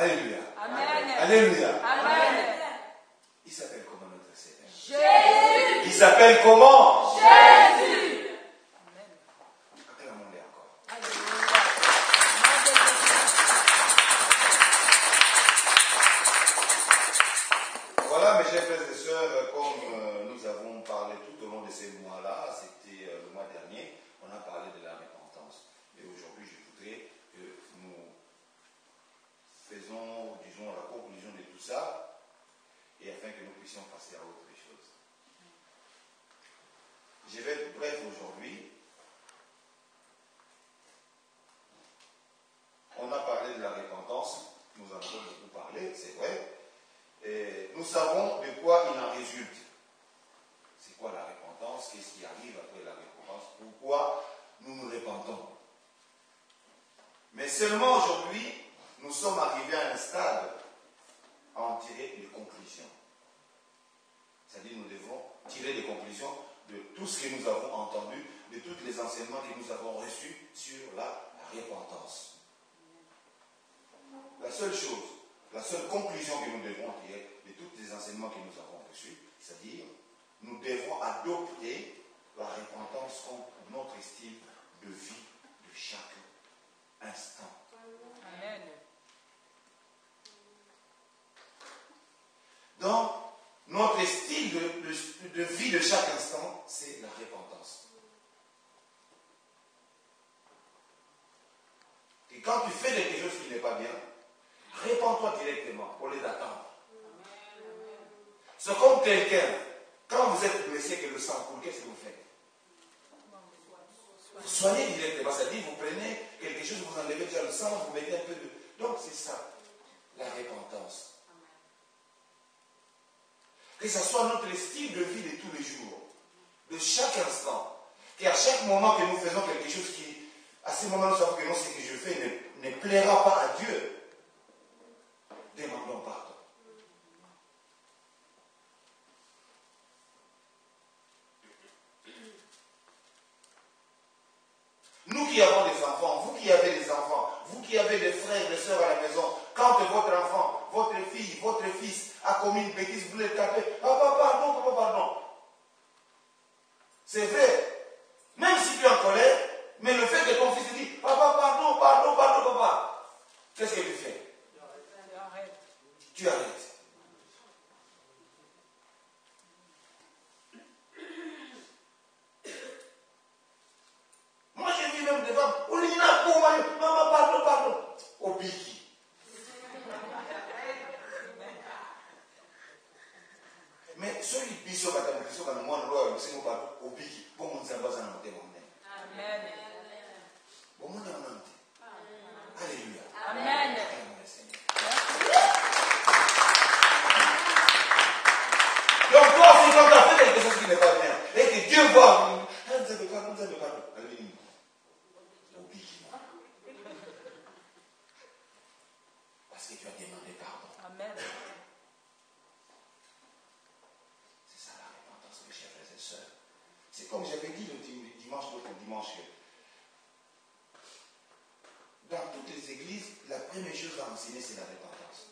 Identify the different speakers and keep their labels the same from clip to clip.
Speaker 1: Alléluia.
Speaker 2: Amen.
Speaker 1: Alléluia.
Speaker 2: Amen.
Speaker 1: Il s'appelle comment notre Seigneur?
Speaker 2: Jésus.
Speaker 1: Il s'appelle comment?
Speaker 2: Jésus. Amen.
Speaker 1: Acclamons-les encore.
Speaker 2: Alléluia.
Speaker 1: Voilà, mes chers frères et sœurs, comme nous avons parlé tout au long de ces mois-là, c'était le mois dernier, on a parlé de la repentance. Et aujourd'hui, je voudrais que nous faisons, disons, la conclusion de tout ça, et afin que nous puissions passer à autre chose. Je vais être bref aujourd'hui. On a parlé de la repentance, nous en avons beaucoup parlé, c'est vrai. Et nous savons de quoi il en résulte. C'est quoi la repentance? Qu'est-ce qui arrive après la repentance? Pourquoi nous nous repentons? Mais seulement aujourd'hui, nous sommes arrivés à un stade à en tirer des conclusions. C'est-à-dire nous devons tirer des conclusions de tout ce que nous avons entendu, de tous les enseignements que nous avons reçus sur la repentance. La seule chose, la seule conclusion que nous devons tirer de tous les enseignements que nous avons reçus, c'est-à-dire nous devons adopter la repentance comme notre style de vie de chaque instant.
Speaker 2: Amen.
Speaker 1: Donc, notre style de vie de chaque instant, c'est la repentance. Et quand tu fais quelque chose qui n'est pas bien, répands-toi directement au lieu d'attendre. C'est comme quelqu'un, quand vous êtes blessé que le sang coule, qu'est-ce que vous faites? Vous soignez directement, c'est-à-dire vous prenez quelque chose, vous enlevez déjà le sang, vous mettez un peu de... Donc c'est ça, la repentance. Que ce soit notre style de vie de tous les jours, de chaque instant, qu'à chaque moment que nous faisons quelque chose qui, à ce moment nous savons que non, ce que je fais ne plaira pas à Dieu, demandons pardon. Nous qui avons des enfants, vous qui avez des enfants, vous qui avez des frères et des sœurs à la maison, quand votre enfant, votre fille, votre fils a commis une bêtise, vous les tapez, papa, pardon, papa, pardon. C'est vrai. Même si tu es en colère, mais le fait que ton fils te dit, papa, pardon, pardon, pardon, papa, qu'est-ce que tu fais? Tu arrêtes. Moi, j'ai vu même des femmes, maman, pardon, pardon, au biki. Mais ceux qui disent que moi, c'est au biki, bon, on s'en va en monter.
Speaker 2: Amen.
Speaker 1: Alléluia.
Speaker 2: Amen.
Speaker 1: Donc toi aussi, quand tu as fait quelque chose qui n'est pas bien, et que Dieu voit, nous avez pardon. Parce que tu as demandé pardon.
Speaker 2: Amen.
Speaker 1: C'est ça la repentance, mes chers frères et sœurs. C'est comme j'avais dit l'autre dimanche, dans toutes les églises, la première chose à enseigner, c'est la repentance.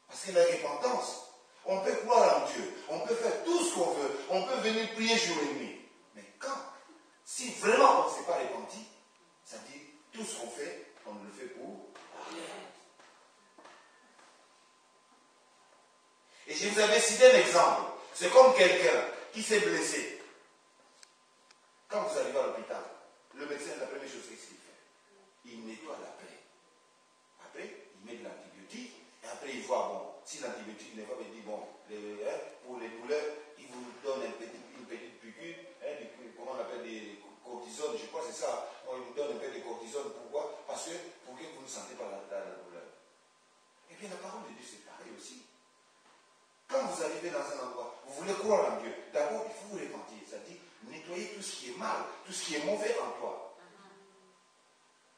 Speaker 1: Parce que la repentance, on peut croire en Dieu, on peut faire tout ce qu'on veut, on peut venir prier jour et nuit. Mais si vraiment on ne s'est pas repenti, ça dit tout ce qu'on fait, on ne le fait pour rien. Et je vous avais cité un exemple. C'est comme quelqu'un qui s'est blessé. Quand vous arrivez à l'hôpital, le médecin, la première chose qu'est-ce qu'il fait? Il nettoie la plaie. Après, il met de l'antibiotique. Et après, il voit, bon, si l'antibiotique n'est pas, il dit, bon, pour les douleurs, il vous donne une petite piqûre, comment on appelle des cortisone, je crois que c'est ça. Bon, il vous donne un peu de cortisone. Pourquoi? Parce que, pour que vous ne sentez pas la douleur. Et bien, la parole de Dieu, c'est pareil aussi. Quand vous arrivez dans un endroit, vous voulez croire en Dieu, d'abord, il faut vous repentir. C'est-à-dire, nettoyer tout ce qui est mal, tout ce qui est mauvais en toi.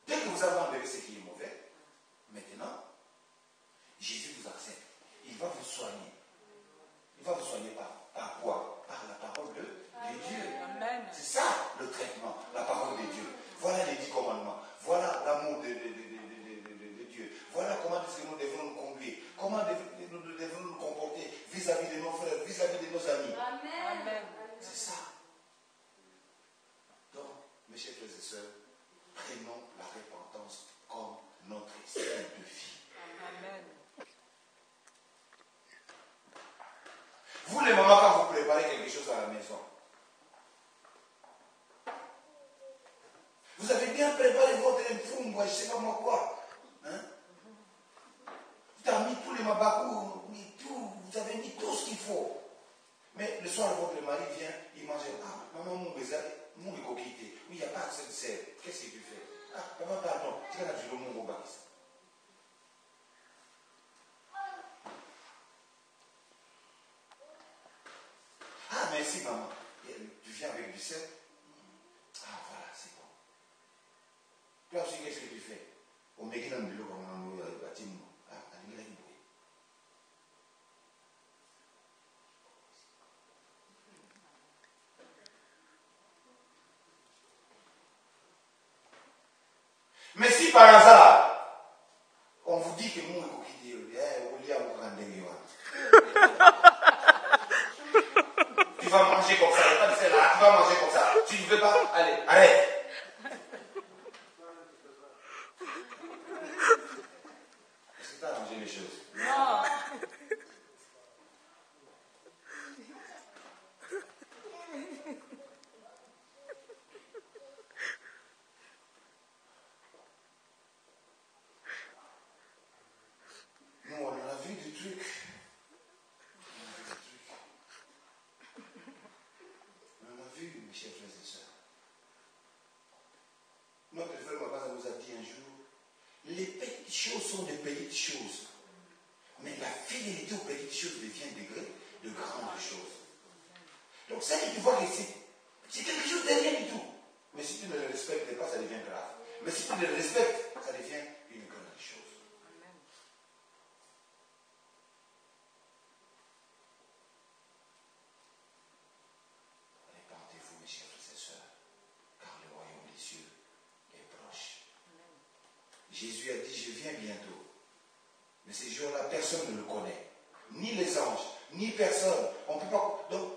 Speaker 1: Dès que vous avez enlevé ce qui est mauvais, maintenant, Jésus vous accepte. Il va vous soigner. Il va vous soigner par quoi? Par la parole de Dieu.
Speaker 2: Amen.
Speaker 1: C'est ça le traitement, la parole de Dieu. Voilà les 10 commandements. Voilà maman, quand vous préparez quelque chose à la maison, vous avez bien préparé votre fumbo, je ne sais pas moi quoi. Hein? Vous avez mis tous les mabakou, tout, vous avez mis tout ce qu'il faut. Mais le soir, votre mari vient, il mange. Ah, maman, mon baiser, mon coquité. Oui, il n'y a pas assez de sel. Qu'est-ce que tu fais? Ah, maman, pardon. Tu vas dire mon gros bakis. Ah, merci, maman. Tu viens avec du sel? Ah, voilà, c'est bon. Toi aussi, qu'est-ce que tu fais? Au Méguin, on dit, on a bâti. Ah, on a dit, mais si par hasard, on vous dit que mon coquille, tu vas manger comme ça, il n'y a pas de sel là, tu vas manger comme ça. Tu ne veux pas, allez, arrête. Est-ce que tu as arrangé les choses?
Speaker 2: Non.
Speaker 1: Nous, on a vu des trucs. On a vu, mes chers frères et sœurs. Notre frère Mabasa nous a dit un jour, les petites choses sont des petites choses. Mais la fidélité aux petites choses devient de grandes choses. Donc ça, tu vois que c'est quelque chose de rien du tout. Mais si tu ne le respectes pas, ça devient grave. Mais si tu le respectes, ça devient une grande chose. Répentez-vous, mes chers frères et sœurs, car le royaume des cieux est proche. Jésus a dit, je viens bientôt. Mais ces jours-là, personne ne le connaît. Ni les anges, ni personne. On ne peut pas. Donc,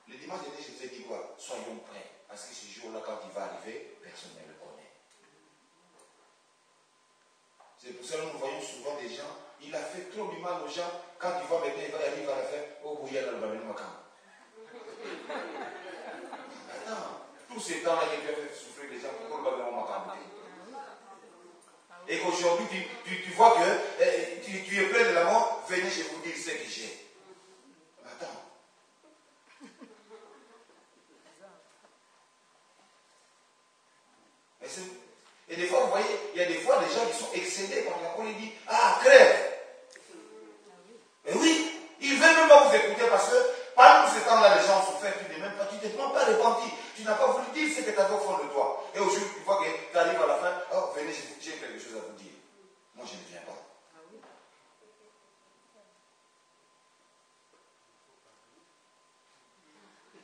Speaker 1: le dimanche dernier, je vous ai dit quoi? Soyons prêts. Parce que ce jour-là, quand il va arriver, personne ne le connaît. C'est pour ça que nous voyons souvent des gens, il a fait trop du mal aux gens. Quand il voit maintenant, il va arriver à la fin, oh, bouillard, le ballon macam. Attends, tous ces temps-là qui peuvent faire souffrir les gens, pourquoi le ballon macam? Et qu'aujourd'hui, tu vois que tu es plein de la mort, venez, je vous dire ce que j'ai. Attends. Et des fois, vous voyez, il y a des fois des gens qui sont excédés par la colère, ils disent, ah, crève. Et oui, ils ne veulent même pas vous écouter parce que pendant ce temps-là, les gens ont souffert, tu n'es même pas, tu t'es même pas repenti, tu n'as pas voulu dire ce que tu avais au fond de toi. Et aujourd'hui, tu vois que tu arrives à la fin, oh, venez, j'ai quelque chose à vous dire. Moi, je ne viens pas.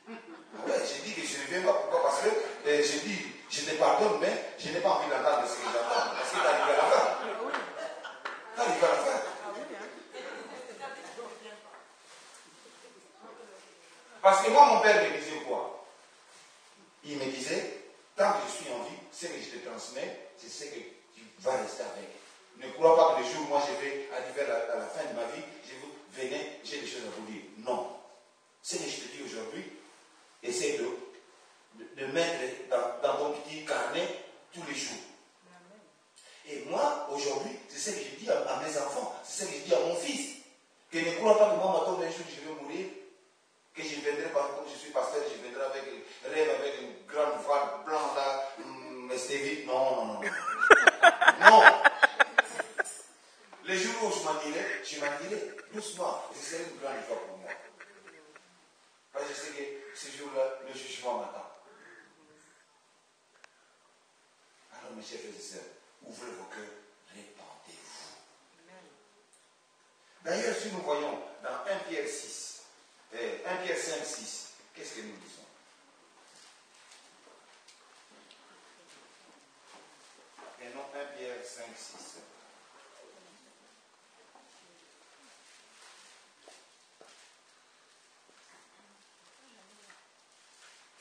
Speaker 1: Ah ouais, j'ai dit que je ne viens pas. Pourquoi? Parce que j'ai dit, je te pardonne, mais je n'ai pas envie d'entendre ce que j'entends. Parce que tu arrives à la fin. Tu arrives à la fin. Parce que moi, mon père me disait quoi? Il me disait, tant que je suis en vie, ce que je te transmets, c'est ce que tu vas rester avec. Ne crois pas que le jour où moi je vais arriver à la fin de ma vie, je vous venez, j'ai des choses à vous dire. Non. Ce que je te dis aujourd'hui, essaie de mettre dans ton petit carnet tous les jours. Et moi, aujourd'hui, c'est ce que je dis à mes enfants, c'est ce que je dis à mon fils. Que ne crois pas que moi, maintenant, un jour, je vais mourir, que je viendrai, comme je suis pasteur, je viendrai avec rêve avec une grande voile blanche là, Stevie. Non. Non. Les jours où je m'en dirai doucement. Et ce serait une grande joie pour moi. Parce que je sais que ce jour-là, le jugement m'attend. Alors, mes chers frères et sœurs, ouvrez vos cœurs, répentez-vous. D'ailleurs, si nous voyons dans 1 Pierre 6, 1 Pierre 5, 6, qu'est-ce que nous disons? Et non 1 Pierre 5, 6.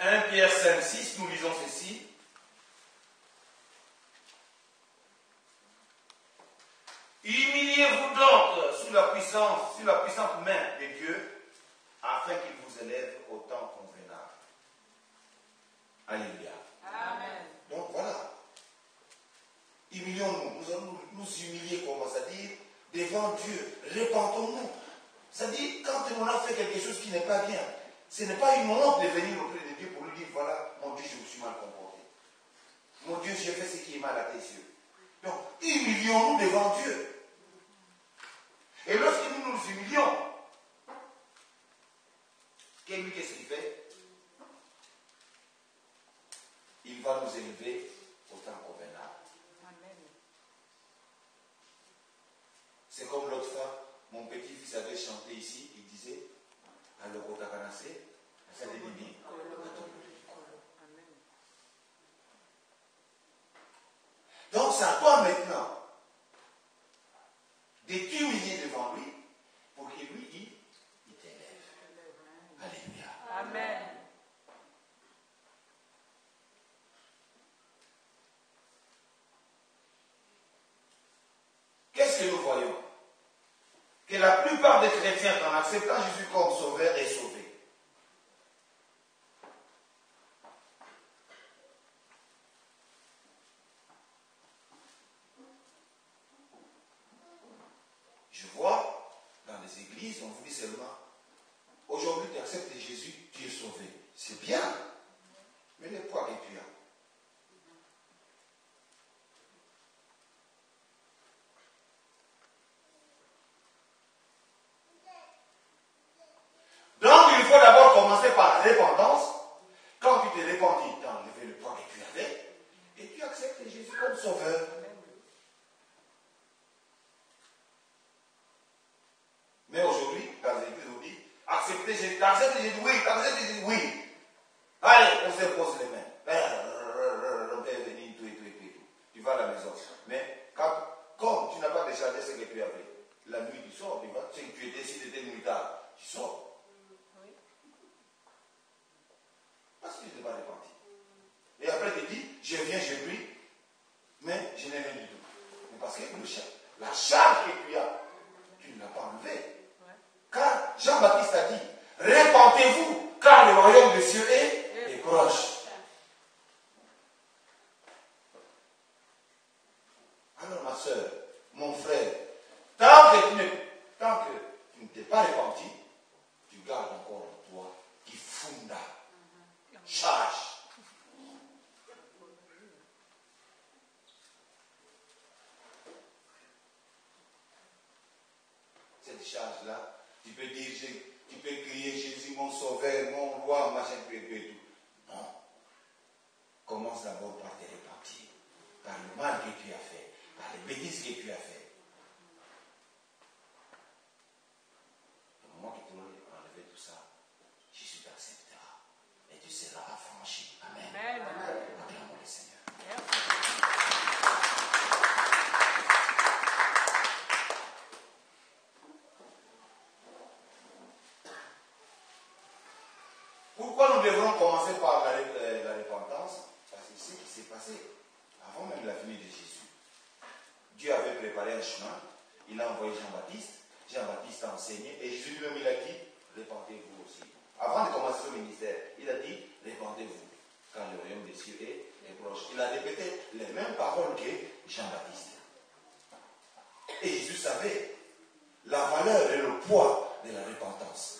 Speaker 1: « 1 Pierre 5, 6, nous lisons ceci. Humiliez-vous donc sous la puissante main de Dieu, afin qu'il vous élève au temps convenable. Alléluia.
Speaker 2: Amen.
Speaker 1: Donc voilà. Humilions-nous. Nous allons nous humilier, comment ça dit, devant Dieu. Répentons-nous. C'est-à-dire, quand on a fait quelque chose qui n'est pas bien, ce n'est pas une honte de venir auprès de Dieu pour lui dire, voilà, mon Dieu, je me suis mal comporté. Mon Dieu, j'ai fait ce qui est mal à tes yeux. Donc, humilions-nous devant Dieu. Et lorsque nous nous humilions, qu'est-ce qu'il fait? Il va nous élever au temps convenable.
Speaker 2: Amen.
Speaker 1: C'est comme l'autre fois, mon petit-fils avait chanté ici, il disait, alors au Takanase, ça délimite. Donc c'est à toi maintenant de t'humilier devant lui pour que lui, il t'élève. Alléluia.
Speaker 2: Amen.
Speaker 1: Qu'est-ce que nous voyons? Que la plupart des chrétiens, en acceptant Jésus comme sauveur, est sauvé. Je vois dans les églises, on vous dit seulement, aujourd'hui tu acceptes Jésus, tu es sauvé. C'est bien, mais le poids que tu as. Donc il faut d'abord commencer par la repentance. Quand tu t'es repenti, tu as enlevé le poids que tu avais, et tu acceptes Jésus comme sauveur. Mais aujourd'hui, dans les églises, on dit, acceptez Jésus, oui, acceptez Jésus, oui. Allez, on se pose les mains. On peut venir, tout. Tu vas à la maison. Mais comme tu n'as pas déchargé ce que tu avais, la nuit tu sors, tu étais ici, tu étais nuit tard, tu sors. Parce que tu n'es pas repenti. Et après tu dis, je viens, je prie, mais je n'ai rien du tout. Mais parce que la charge que tu as, tu ne l'as pas enlevée. Car Jean-Baptiste a dit, répentez-vous, car le royaume des cieux est proche. Alors ma soeur, mon frère, tant que tu ne t'es pas repenti, tu gardes encore en toi qui fonda, charge. Cette charge-là, tu peux dire, tu peux crier Jésus mon sauveur, mon roi, machin, tout. Non. Commence d'abord par te repentir, par le mal que tu as fait, par les bêtises que tu as fait. Au moment que tu auras enlevé tout ça, Jésus t'acceptera et tu seras affranchi. Amen.
Speaker 2: Amen.
Speaker 1: Acclamons le Seigneur. Pourquoi nous devrons commencer par la repentance? Parce que c'est ce qui s'est passé avant même la venue de Jésus. Dieu avait préparé un chemin, il a envoyé Jean-Baptiste, Jean-Baptiste a enseigné, et Jésus lui-même il a dit, répentez-vous aussi. Avant de commencer son ministère, il a dit, répentez-vous, car le royaume des cieux est proche. Il a répété les mêmes paroles que Jean-Baptiste. Et Jésus savait la valeur et le poids de la repentance.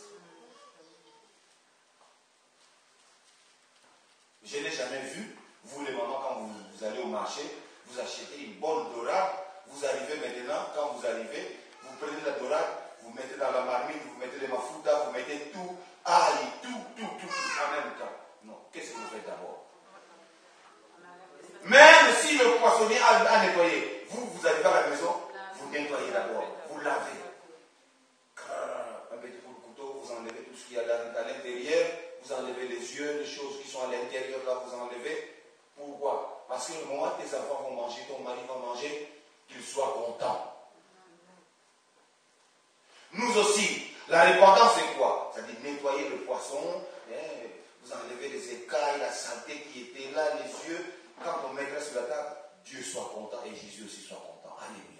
Speaker 1: Je n'ai jamais vu, vous les mamans, quand vous allez au marché, vous achetez une bonne dorade, vous arrivez maintenant, quand vous arrivez, vous prenez la dorade, vous mettez dans la marmite, vous mettez les mafoutas, vous mettez tout, ail, tout, en même temps. Non, qu'est-ce que vous faites d'abord? Même si le poissonnier a nettoyé, vous arrivez à la maison, vous nettoyez d'abord, vous lavez. Un petit coup de couteau, vous enlevez tout ce qu'il y a à l'intérieur, vous enlevez les yeux, les choses qui sont à l'intérieur, là, vous enlevez. Pourquoi? Parce que le moment où tes enfants vont manger, ton mari va manger, qu'ils soient contents. Nous aussi, la repentance c'est quoi? C'est-à-dire nettoyer le poisson, vous enlevez les écailles, la saleté qui était là, les yeux. Quand on mettra sur la table, Dieu soit content et Jésus aussi soit content. Alléluia.